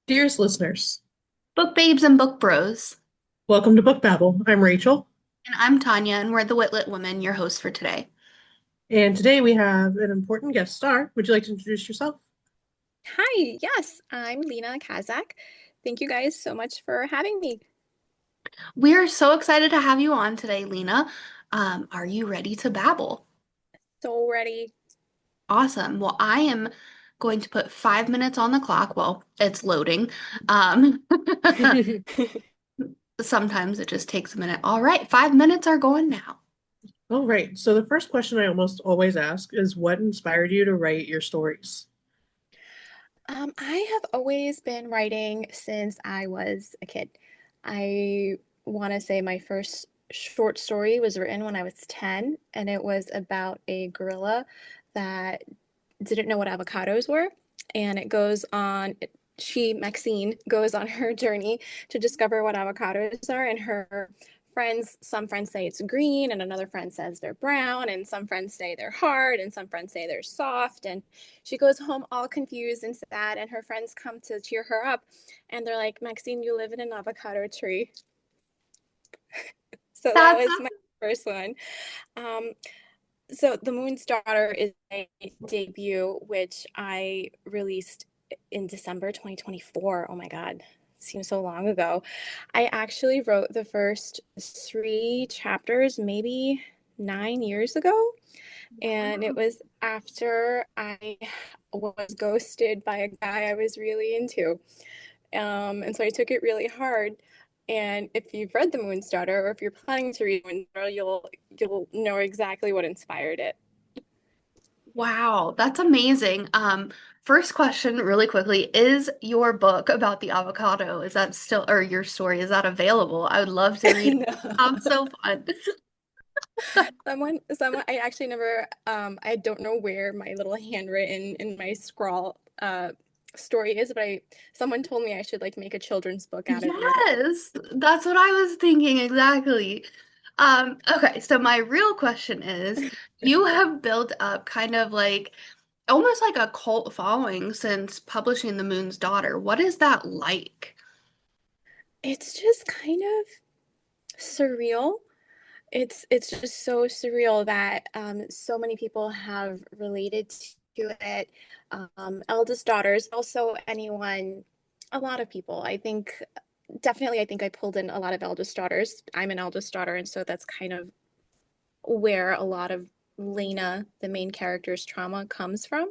Dearest listeners, Book babes and book bros. welcome to Book Babble. I'm Rachel, And I'm Tanya, and we're the Witlet Women, your hosts for today. and today we have an important guest star. Would you like to introduce yourself? Hi, yes, I'm Leena Kazak. Thank you guys so much for having me. We are so excited to have you on today, Lena. Are you ready to babble? So ready. Awesome. Well, I am going to put 5 minutes on the clock. Well, it's loading. Um, sometimes it just takes a minute. All right, 5 minutes are going now. All right. So the first question I almost always ask is what inspired you to write your stories? I have always been writing since I was a kid. I want to say my first short story was written when I was 10, and it was about a gorilla that didn't know what avocados were. And it goes on, Maxine, goes on her journey to discover what avocados are. And her friends, some friends say it's green, and another friend says they're brown, and some friends say they're hard, and some friends say they're soft. And she goes home all confused and sad, and her friends come to cheer her up. And they're like, Maxine, you live in an avocado tree. So that That's was my first one. Um, so The Moon's Daughter is a debut, which I released in December 2024. Oh my God, seems so long ago. I actually wrote the first three chapters maybe 9 years ago. And it was after I was ghosted by a guy I was really into. And so I took it really hard. And if you've read The Moon's Daughter, or if you're planning to read The Moon's Daughter, you'll know exactly what inspired it. wow, that's amazing. First question, really quickly, is your book about the avocado, is that still, or your story, is that available? I would love to read it. Sounds No. so fun. Someone, I actually never, I don't know where my little handwritten in my scrawl story is, but someone told me I should like make a children's book out of it. Yes, that's what I was thinking exactly. Okay, so my real question is, you have built up kind of like almost like a cult following since publishing The Moon's Daughter. What is that like? It's just kind of surreal. It's just so surreal that so many people have related to it. Eldest daughters, also anyone, a lot of people. I think definitely, I think I pulled in a lot of eldest daughters. I'm an eldest daughter, and so that's kind of where a lot of Lena, the main character's trauma, comes from.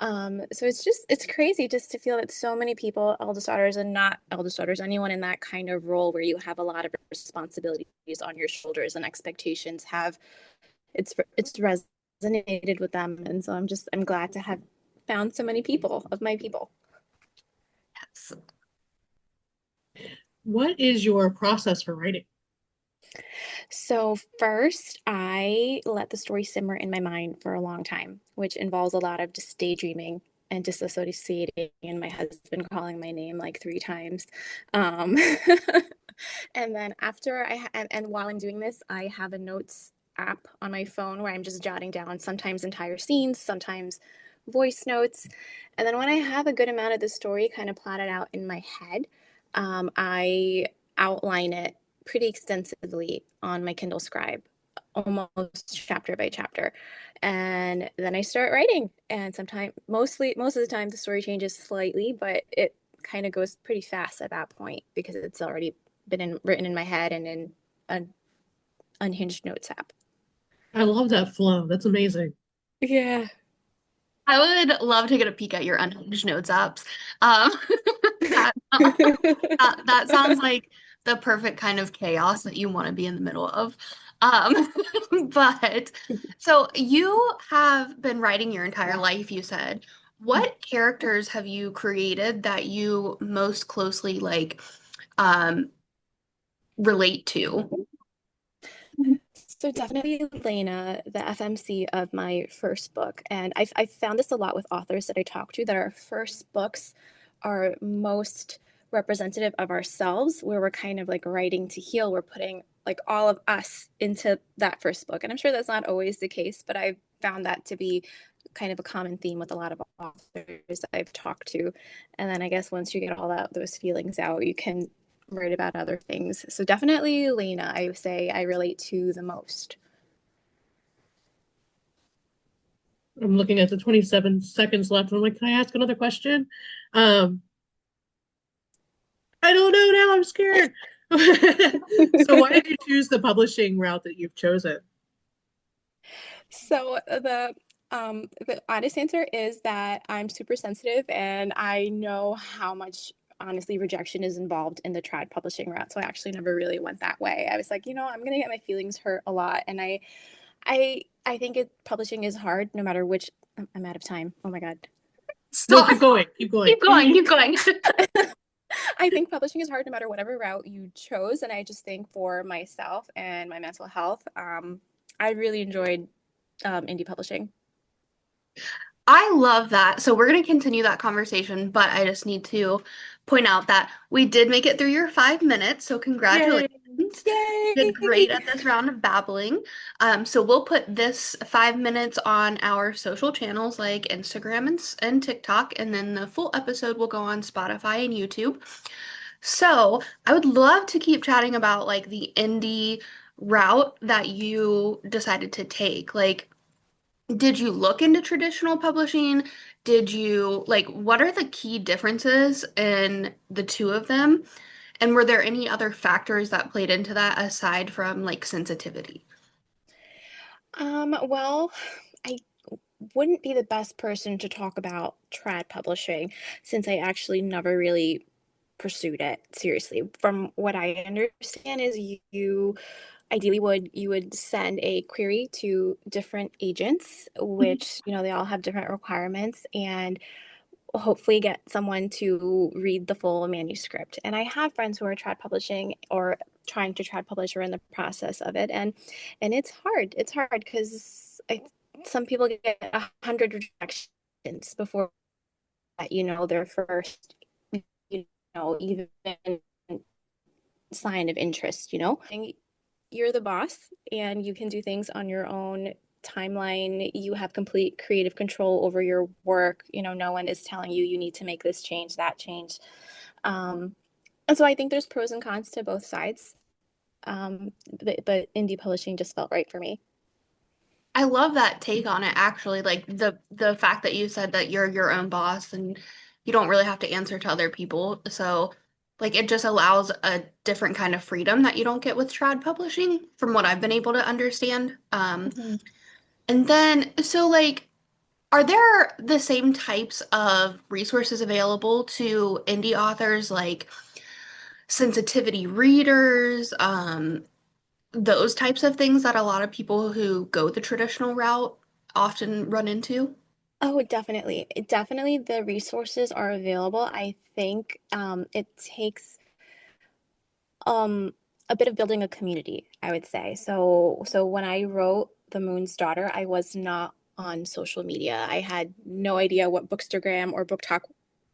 So it's crazy just to feel that so many people, eldest daughters and not eldest daughters, anyone in that kind of role where you have a lot of responsibilities on your shoulders and expectations have it's resonated with them. And so I'm glad to have found so many people of my people. Yes. What is your process for writing? So first, I let the story simmer in my mind for a long time, which involves a lot of just daydreaming and disassociating, and my husband calling my name like three times. Um, and then and while I'm doing this, I have a notes app on my phone where I'm just jotting down sometimes entire scenes, sometimes voice notes. And then when I have a good amount of the story kind of plotted out in my head, I outline it pretty extensively on my Kindle Scribe, almost chapter by chapter. And then I start writing. And sometimes, most of the time, the story changes slightly, but it kind of goes pretty fast at that point because it's already written in my head and in an unhinged notes app. I love that flow. That's amazing. Yeah. I would love to get a peek at your Unhinged Notes apps. Um, that, that sounds like the perfect kind of chaos that you want to be in the middle of. Um, but so you have been writing your entire life, you said. What characters have you created that you most closely um relate to? So definitely Lena, the FMC of my first book. And I found this a lot with authors that I talk to that our first books are most representative of ourselves, where we're kind of like writing to heal. We're putting like all of us into that first book. And I'm sure that's not always the case, but I found that to be kind of a common theme with a lot of authors I've talked to. And then I guess once you get all that those feelings out, you can write about other things. So definitely Lena, I would say I relate to the most. I'm looking at the 27 seconds left. I'm like, can I ask another question? Um, I don't know now. I'm scared. So why did you choose the publishing route that you've chosen? So the honest answer is that I'm super sensitive and I know how much honestly rejection is involved in the trad publishing route. So I actually never really went that way. I was like, I'm gonna get my feelings hurt a lot. And I think publishing is hard no matter which. I'm out of time. Oh my God. No, Stop. keep going. Keep going. Keep going. Keep going. I think publishing is hard no matter whatever route you chose. And I just think for myself and my mental health, I really enjoyed indie publishing. I love that. So we're going to continue that conversation, but I just need to point out that we did make it through your 5 minutes. So congratulations. Yay. You did great Yay! at this round of babbling. So we'll put this 5 minutes on our social channels like Instagram and TikTok, and then the full episode will go on Spotify and YouTube. So I would love to keep chatting about like the indie route that you decided to take. Like, did you look into traditional publishing? Did you like what are the key differences in the two of them? And were there any other factors that played into that aside from like sensitivity? Well, I wouldn't be the best person to talk about trad publishing since I actually never really pursued it seriously. From what I understand is you ideally you would send a query to different agents, which, they all have different requirements, and hopefully get someone to read the full manuscript. And I have friends who are trad publishing or trying to trad publish or in the process of it. And it's hard. It's hard because some people get 100 rejections before their first, even sign of interest. And you're the boss and you can do things on your own timeline. You have complete creative control over your work. No one is telling you need to make this change, that change. And so I think there's pros and cons to both sides. But indie publishing just felt right for me. I love that take on it actually, like the fact that you said that you're your own boss and you don't really have to answer to other people. So like it just allows a different kind of freedom that you don't get with trad publishing from what I've been able to understand. Mhm. And then so like are there the same types of resources available to indie authors like sensitivity readers, those types of things that a lot of people who go the traditional route often run into? Oh, definitely. Definitely the resources are available. I think it takes um a bit of building a community, I would say. So when I wrote The Moon's Daughter, I was not on social media. I had no idea what Bookstagram or Book Talk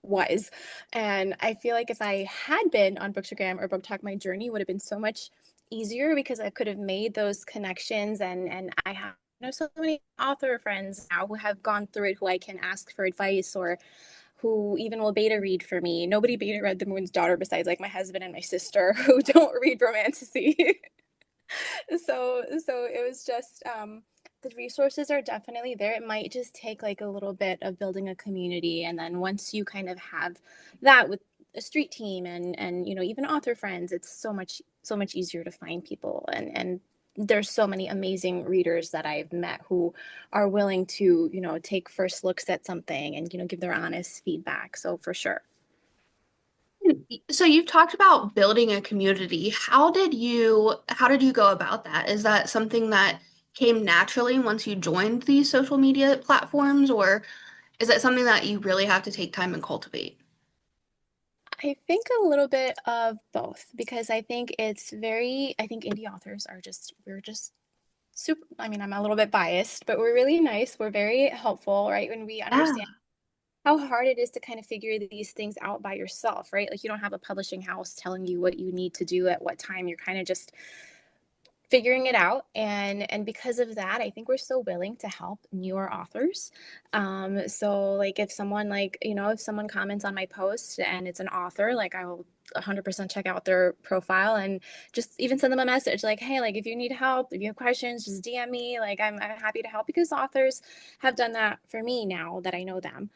was. And I feel like if I had been on Bookstagram or Book Talk, my journey would have been so much easier because I could have made those connections, and I have so many author friends now who have gone through it, who I can ask for advice or who even will beta read for me. Nobody beta read The Moon's Daughter besides like my husband and my sister who don't read romantasy. So it was just the resources are definitely there. It might just take like a little bit of building a community, and then once you kind of have that with a street team and even author friends, it's so much easier to find people, and there's so many amazing readers that I've met who are willing to take first looks at something and give their honest feedback. So for sure. So you've talked about building a community. How did you go about that? Is that something that came naturally once you joined these social media platforms, or is that something that you really have to take time and cultivate? I think a little bit of both because I think indie authors we're just super. I mean, I'm a little bit biased, but we're really nice. We're very helpful, right? When we Yeah. understand how hard it is to kind of figure these things out by yourself, right? Like you don't have a publishing house telling you what you need to do at what time. You're kind of just figuring it out, and because of that, I think we're so willing to help newer authors. So like if someone, like, if someone comments on my post and it's an author, like I will 100% check out their profile and just even send them a message like, hey, like if you need help, if you have questions, just DM me. Like I'm happy to help, because authors have done that for me now that I know them.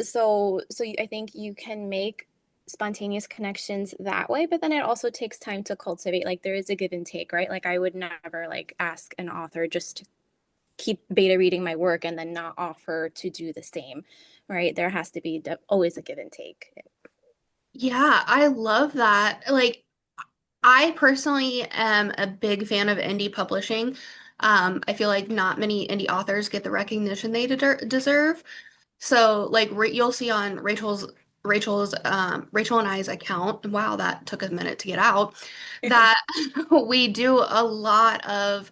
So I think you can make spontaneous connections that way, but then it also takes time to cultivate. Like there is a give and take, right? Like I would never like ask an author just to keep beta reading my work and then not offer to do the same, right? There has to be always a give and take. Yeah, I love that. Like, I personally am a big fan of indie publishing. I feel like not many indie authors get the recognition they deserve. So, like, you'll see on Rachel and I's account. Wow, that took a minute to get out. That we do a lot of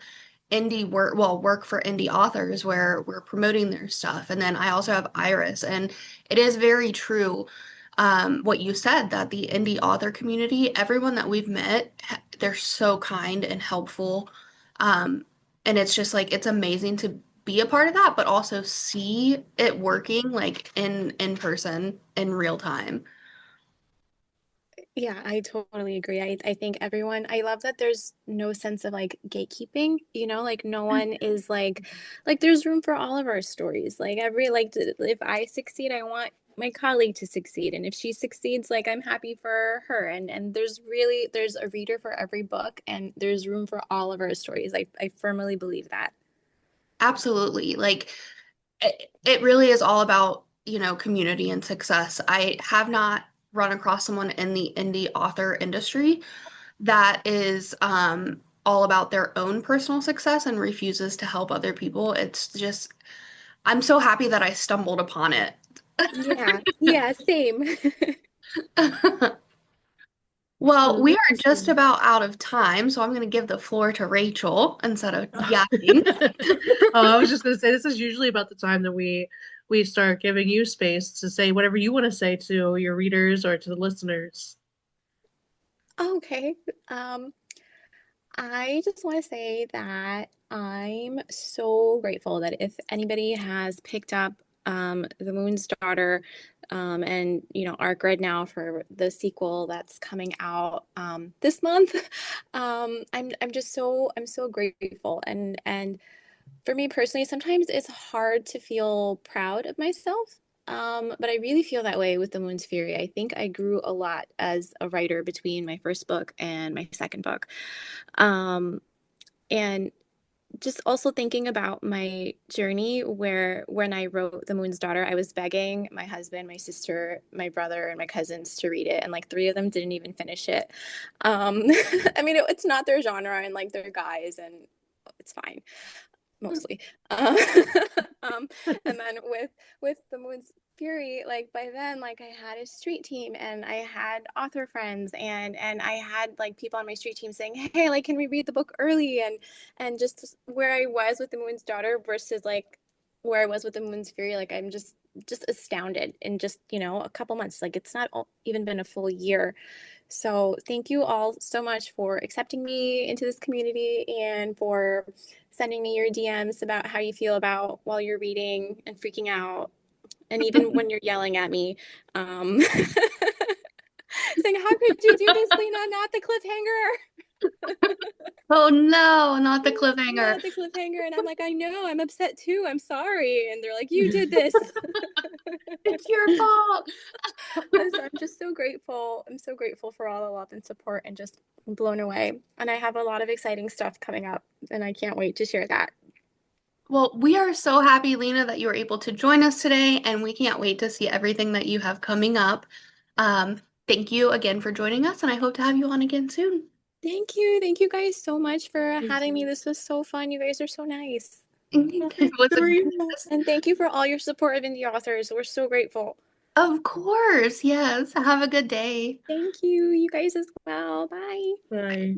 indie work, well, work for indie authors where we're promoting their stuff. And then I also have Iris, and it is very true, what you said, that the indie author community, everyone that we've met, they're so kind and helpful. And it's just like it's amazing to be a part of that, but also see it working like in person in real time. Yeah, I totally agree. I think everyone, I love that there's no sense of like gatekeeping, like no one is like there's room for all of our stories. Like if I succeed, I want my colleague to succeed. And if she succeeds, like I'm happy for her. And there's a reader for every book, and there's room for all of our stories. I firmly believe that. Absolutely. Like it really is all about, community and success. I have not run across someone in the indie author industry that is all about their own personal success and refuses to help other people. It's just, I'm so happy that I stumbled upon it. Yeah, yeah, same. Well, No, we that's are just awesome. about out of time, so I'm going to give the floor to Rachel instead of yapping. Oh, I was just gonna say this is usually about the time that we start giving you space to say whatever you want to say to your readers or to the listeners. Okay. Um, I just want to say that I'm so grateful that if anybody has picked up The Moon's Daughter, and are read now for the sequel that's coming out this month, I'm so grateful. And for me personally, sometimes it's hard to feel proud of myself. But I really feel that way with The Moon's Fury. I think I grew a lot as a writer between my first book and my second book. Um, and just also thinking about my journey, where when I wrote The Moon's Daughter, I was begging my husband, my sister, my brother, and my cousins to read it, and like three of them didn't even finish it. Um, I mean, it's not their genre, and like they're guys, and it's fine mostly. Uh, um, and then with The Moon's Fury, like by then, like I had a street team and I had author friends, and I had like people on my street team saying, "Hey, like, can we read the book early?" And just where I was with The Moon's Daughter versus like where I was with The Moon's Fury, like I'm just astounded in just a couple months. Like it's not even been a full year. So thank you all so much for accepting me into this community and for sending me your DMs about how you feel about while you're reading and freaking out. And even when you're yelling at me, um, saying, "How could you do this, Leena? Not the cliffhanger." Oh no, not the cliffhanger. Not the cliffhanger. And I'm like, I know, I'm upset too. I'm sorry. And they're like, you did this. It's your fault. So I'm just so grateful. I'm so grateful for all the love and support, and just blown away. And I have a lot of exciting stuff coming up, and I can't wait to share that. Well, we are so happy, Lena, that you were able to join us today, and we can't wait to see everything that you have coming up. Thank you again for joining us, and I hope to have you on again soon. Thank you. Thank you guys so much for Thank having me. you. This was so fun. You guys are so nice. It was a blast. And thank you for all your support of indie authors. We're so grateful. Of course, yes. Have a good day. Thank you. You guys as well. Bye. Bye.